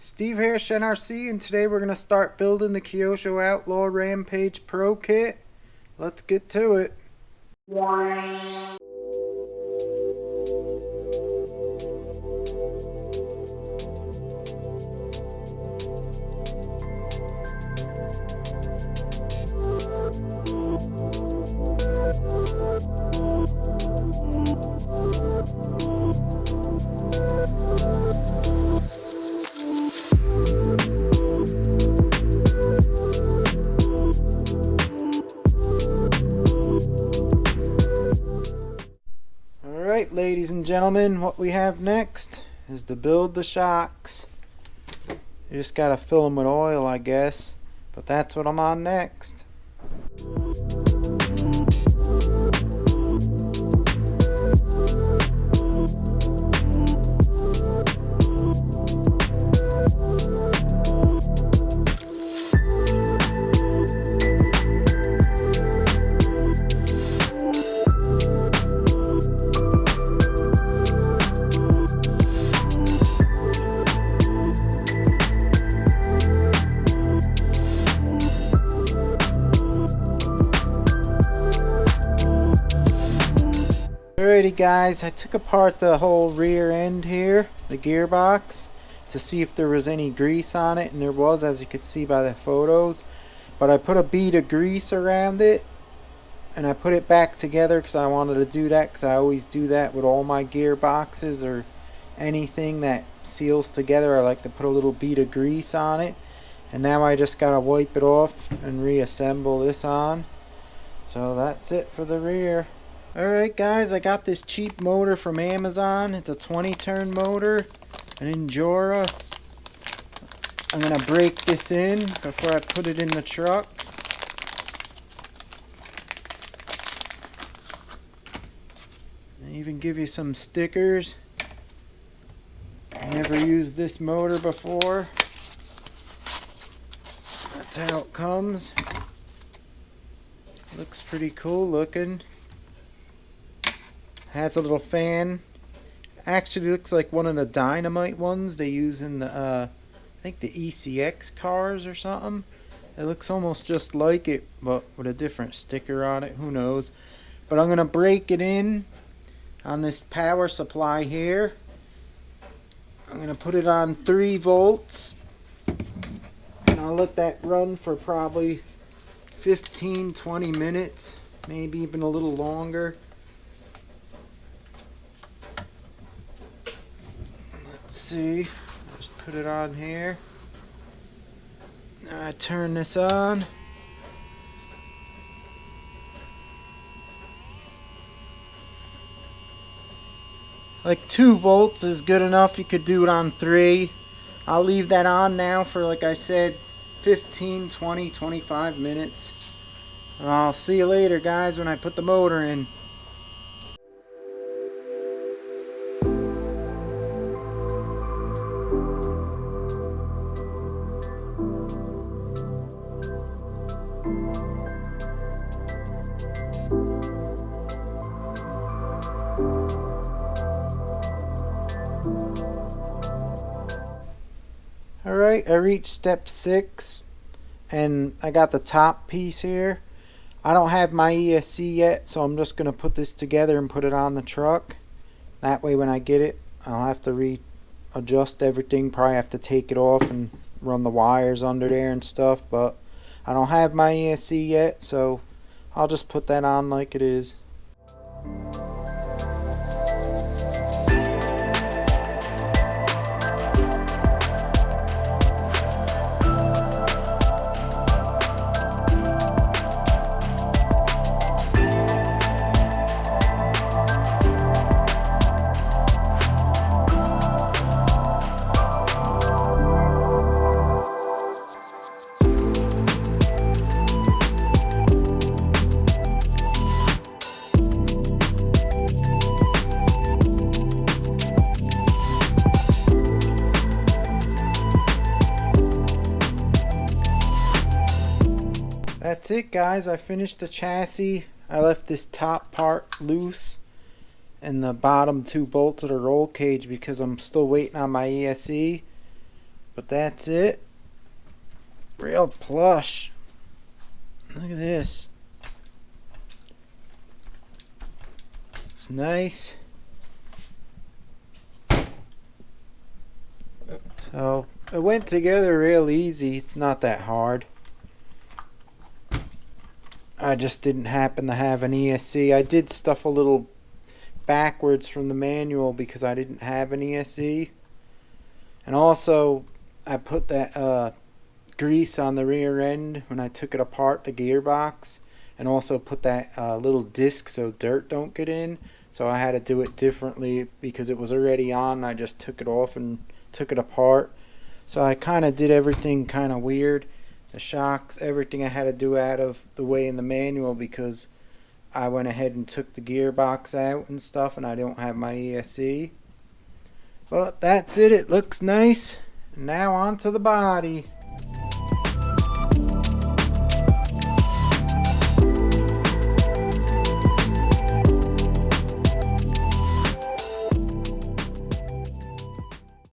Steve here, NRC, and today we're going to start building the KYOSHO Outlaw Rampage Pro Kit. Let's get to it. Alright, ladies and gentlemen, what we have next is to build the shocks. You just gotta fill them with oil, I guess, but that's what I'm on next. Alrighty guys, I took apart the whole rear end here, the gearbox, to see if there was any grease on it, and there was, as you could see by the photos. But I put a bead of grease around it and I put it back together because I wanted to do that, because I always do that with all my gearboxes or anything that seals together. I like to put a little bead of grease on it, and now I just gotta wipe it off and reassemble this on. So that's it for the rear. Alright guys, I got this cheap motor from Amazon. It's a 20 turn motor, an Endura. I'm going to break this in before I put it in the truck. I even give you some stickers. I never used this motor before. That's how it comes. Looks pretty cool looking. Has a little fan. Actually looks like one of the dynamite ones they use in the I think the ECX cars or something. It looks almost just like it, but with a different sticker on it. Who knows? But I'm gonna break it in on this power supply here. I'm gonna put it on 3 volts, and I'll let that run for probably 15-20 minutes, maybe even a little longer. See, just put it on here. Now I turn this on. Like 2 volts is good enough. You could do it on 3. I'll leave that on now for, like I said, 15, 20, 25 minutes. I'll see you later guys when I put the motor in. Alright, I reached step 6 and I got the top piece here. I don't have my ESC yet, so I'm just going to put this together and put it on the truck. That way when I get it, I'll have to readjust everything. Probably have to take it off and run the wires under there and stuff, but I don't have my ESC yet, so I'll just put that on like it is. That's it guys, I finished the chassis. I left this top part loose and the bottom 2 bolts of the roll cage because I'm still waiting on my ESC. But that's it. Real plush. Look at this. It's nice. So it went together real easy. It's not that hard. I just didn't happen to have an ESC. I did stuff a little backwards from the manual because I didn't have an ESC. And also I put that grease on the rear end when I took it apart, the gearbox, and also put that little disc so dirt don't get in. So I had to do it differently because it was already on. I just took it off and took it apart. So I kind of did everything kind of weird. The shocks, everything I had to do out of the way in the manual because I went ahead and took the gearbox out and stuff, and I don't have my ESC. But that's it. It looks nice. And now on to the body.